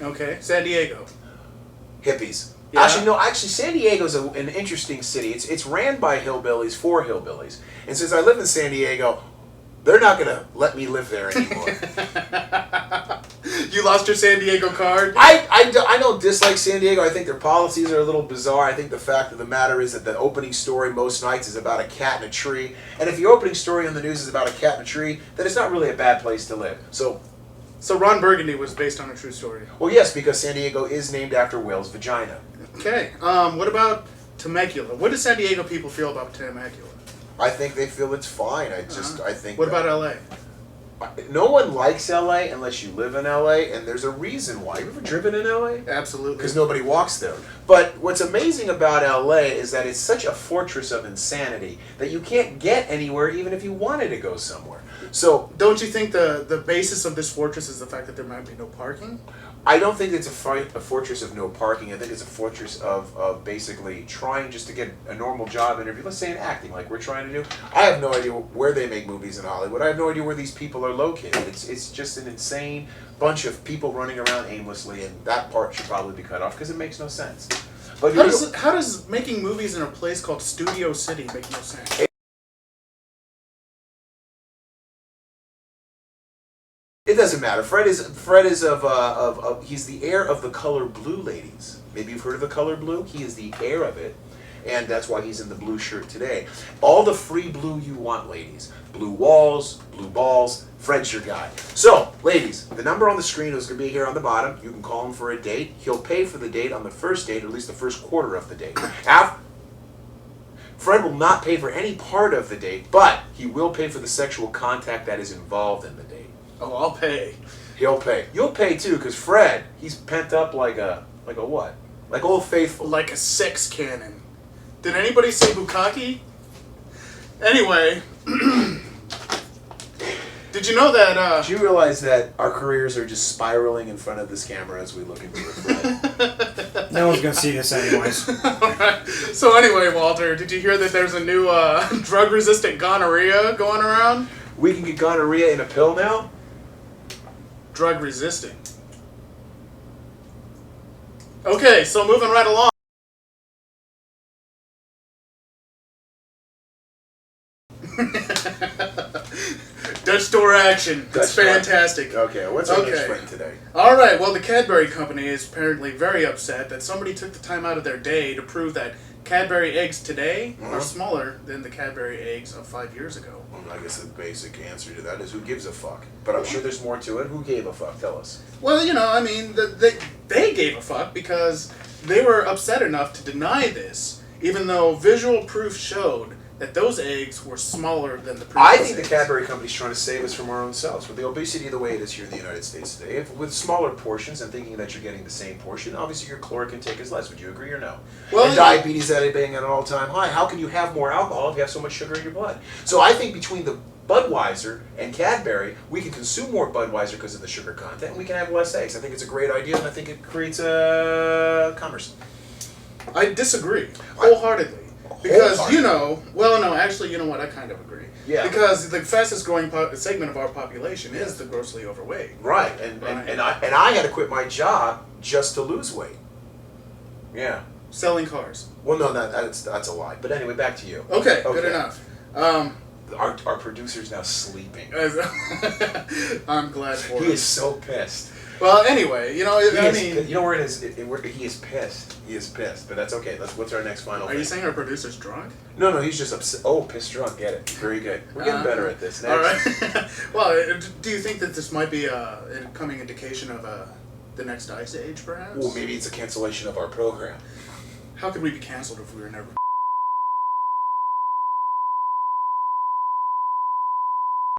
Okay, San Diego. Hippies. Yeah. Actually, San Diego's an interesting city. It's ran by hillbillies for hillbillies. And since I live in San Diego, they're not going to let me live there anymore. You lost your San Diego card? I don't dislike San Diego. I think their policies are a little bizarre. I think the fact of the matter is that the opening story most nights is about a cat in a tree. And if the opening story on the news is about a cat in a tree, then it's not really a bad place to live. So Ron Burgundy was based on a true story. Well, yes, because San Diego is named after whale's vagina. Okay. What about Temecula? What do San Diego people feel about Temecula? I think they feel it's fine. I think. What about LA? No one likes LA unless you live in LA, and there's a reason why. You ever driven in LA? Absolutely. Because nobody walks there. But what's amazing about LA is that it's such a fortress of insanity that you can't get anywhere even if you wanted to go somewhere. So don't you think the basis of this fortress is the fact that there might be no parking? I don't think it's a fortress of no parking. I think it's a fortress of basically trying just to get a normal job interview. Let's say in acting, like we're trying to do. I have no idea where they make movies in Hollywood. I have no idea where these people are located. It's just an insane bunch of people running around aimlessly, and that part should probably be cut off because it makes no sense. But how does making movies in a place called Studio City make no sense? It doesn't matter. Fred is he's the heir of the color blue, ladies. Maybe you've heard of the color blue. He is the heir of it, and that's why he's in the blue shirt today. All the free blue you want, ladies. Blue walls, blue balls. Fred's your guy. So, ladies, the number on the screen is going to be here on the bottom. You can call him for a date. He'll pay for the date on the first date, or at least the first quarter of the date. Fred will not pay for any part of the date, but he will pay for the sexual contact that is involved in the date. Oh, I'll pay. He'll pay. You'll pay too, because Fred, he's pent up like a what? Like Old Faithful. Like a sex cannon. Did anybody say bukkake? Anyway, did you know that? Do you realize that our careers are just spiraling in front of this camera as we look into it, Fred? No one's gonna see this anyways. Alright. So anyway, Walter, did you hear that there's a new drug-resistant gonorrhea going around? We can get gonorrhea in a pill now? Drug resistant. Okay, so moving right along. Dutch store action. It's fantastic. Okay, what's our next friend today? Alright, well, the Cadbury company is apparently very upset that somebody took the time out of their day to prove that Cadbury eggs today are smaller than the Cadbury eggs of 5 years ago. Well, I guess the basic answer to that is who gives a fuck? But I'm sure there's more to it. Who gave a fuck? Tell us. Well, I mean, they gave a fuck because they were upset enough to deny this, even though visual proof showed that those eggs were smaller than the previous I think eggs. the Cadbury company's trying to save us from our own selves. With the obesity the way it is here in the United States today, with smaller portions and thinking that you're getting the same portion, obviously your caloric intake is less. Would you agree or no? Well, and diabetes being at an all-time high. How can you have more alcohol if you have so much sugar in your blood? So I think between the Budweiser and Cadbury, we can consume more Budweiser because of the sugar content, and we can have less eggs. I think it's a great idea, and I think it creates commerce. I disagree wholeheartedly. Because, well, no, actually, you know what, I kind of agree. Yeah. Because the fastest growing segment of our population is the grossly overweight. Right, and I had to quit my job just to lose weight. Yeah. Selling cars. Well, no, that's a lie. But anyway, back to you. Okay. Good enough. Our producer's now sleeping. I'm glad for him. He is so pissed. Well, anyway, you know where it is. He is pissed. He is pissed, but that's okay. What's our next final? Are you saying our producer's drunk? No, he's just upset. Oh, pissed drunk. Get it? Very good. We're getting better at this. Next. All right. Well, do you think that this might be a coming indication of the next ice age, perhaps? Well, maybe it's a cancellation of our program. How could we be canceled if we were never